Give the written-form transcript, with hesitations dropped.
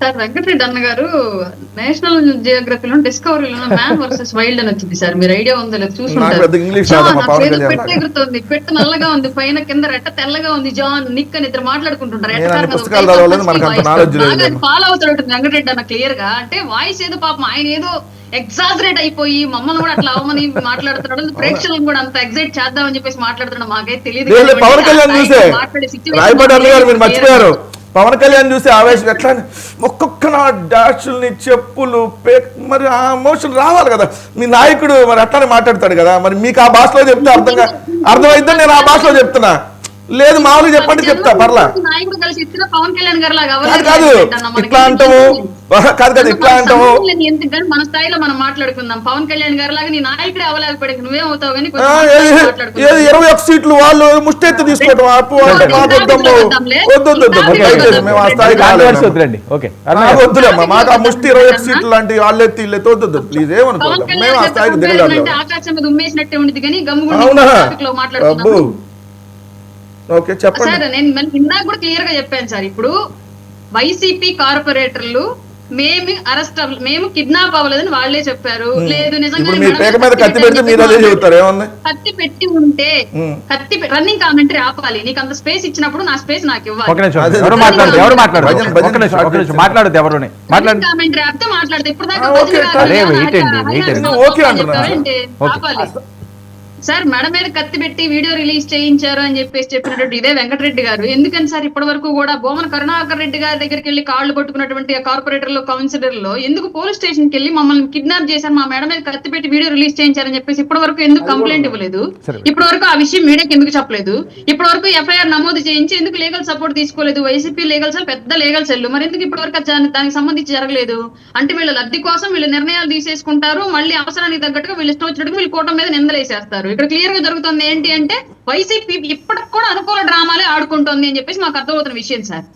Sir Venkatareddy అన్న గారు national జియోగ్రఫీలో డిస్కవరీలో man versus wild అని వచ్చింది సార్. మీరు ఐడియా ఉందో లేదు చూసుకుంటారు. పెట్ట ఎగురుతుంది, పెట్ట నల్లగా ఉంది, పైన కింద రెట్ట తెల్లగా ఉంది, జాన్ నిక్ అని ఇద్దరు మాట్లాడుకుంటుంటారు. ఫాలో అవుతాడు వెంకటరెడ్డి అన్న క్లియర్ గా. అంటే వాయిస్ ఏదో పాపం ఆయన ఏదో ఎగ్జాజరేట్ అయిపోయి మమ్మల్ని కూడా అట్లా అవమని మాట్లాడుతున్నాడు, ప్రేక్షకులను కూడా అంత ఎగ్జైట్ చేద్దామని చెప్పేసి మాట్లాడుతున్నాడు. మాకైతే తెలియదు. పవన్ కళ్యాణ్ చూసే మర్చిపోయారు. పవన్ కళ్యాణ్ చూసి ఆవేశం ఎట్లా ఒక్కొక్క డాషుల్ని చెప్పులు మరి ఆ ఎమోషన్ రావాలి కదా. మీ నాయకుడు మరి అట్లానే మాట్లాడతాడు కదా, మరి మీకు ఆ భాషలో చెప్తే అర్థమైద్దని నేను ఆ భాషలో చెప్తున్నా. లేదు మామూలుగా చెప్పండి చెప్తా పర్లా. కాదు ఇట్లా అంటాము, కాదు ఇట్లా అంటాము. మన స్థాయిలో మనం మాట్లాడుకుందాం. పవన్ కళ్యాణ్ గారు లాగా నీ నాయకుడే అవ్వలేకపోయి నువ్వేమవుతావు కానీ 21 సీట్లు వాళ్ళు ముష్టెత్తు తీసుకోవడం మేము ఆ స్థాయికి వద్దులేమ్మా. మాకు ఆ ముష్టి 21 సీట్లు లాంటి వాళ్ళెత్తి ఇల్లెత్తి వద్దు ప్లీజ్. ఏమనుకోవద్దు, మేము ఆ స్థాయికి దిగలేదు. ఆకాశం మీద ఉమ్మేసినట్టే ఉంది కానీ అబ్బు ఓకే చెప్పండి సార్. నేను ఇందాక కూడా క్లియర్ గా చెప్పాను సార్. ఇప్పుడు వైసీపీ కార్పొరేటర్లు మేము కిడ్నాప్ అవ్వలేదని వాళ్ళే చెప్పారు. లేదు నిజంగా కత్తి పెట్టి ఉంటే రన్నింగ్ కామెంటరీ ఆపాలి. నీకు అంత స్పేస్ ఇచ్చినప్పుడు నా స్పేస్ నాకు ఇవ్వాలి. కామెంటరీ ఆపితే మాట్లాడితే ఇప్పుడు దాకా సార్ మెడ మీద కత్తి పెట్టి వీడియో రిలీజ్ చేయించారు అని చెప్పినట్టు ఇదే వెంకటరెడ్డి గారు. ఎందుకని సార్ ఇప్పటి వరకు కూడా బోమన కరుణాకర్ రెడ్డి గారి దగ్గరికి వెళ్ళి కాళ్ళు పట్టుకున్నటువంటి కార్పొరేటర్లు కౌన్సిలర్లు ఎందుకు పోలీస్ స్టేషన్ కి వెళ్ళి మమ్మల్ని కిడ్నాప్ చేశారు, మా మెడ మీద కత్తి పెట్టి వీడియో రిలీజ్ చేయించారని చెప్పేసి ఇప్పటి వరకు ఎందుకు కంప్లైంట్ ఇవ్వలేదు? ఇప్పటి వరకు ఆ విషయం మీడియాకి ఎందుకు చెప్పలేదు? ఇప్పటి వరకు ఎఫ్ఐఆర్ నమోదు చేయించి ఎందుకు లీగల్ సపోర్ట్ తీసుకోలేదు? వైసీపీ లీగల్ సెల్ పెద్ద లీగల్ సెల్, మరి ఎందుకు ఇప్పటి వరకు దానికి సంబంధించి జరగలేదు? అంటే వీళ్ళ లబ్ధి కోసం వీళ్ళు నిర్ణయాలు తీసేసుకుంటారు, మళ్ళీ అవసరానికి తగ్గట్టుగా వీళ్ళు ఇష్టం వచ్చినట్టుగా వీళ్ళు కూటమి మీద నిందలేసేస్తారు. ఇక్కడ క్లియర్ గా జరుగుతుంది ఏంటి అంటే వైసీపీ ఇప్పటికి కూడా అనుకూల డ్రామాలే ఆడుకుంటుంది అని చెప్పేసి మాకు అర్థమవుతున్న విషయం సార్.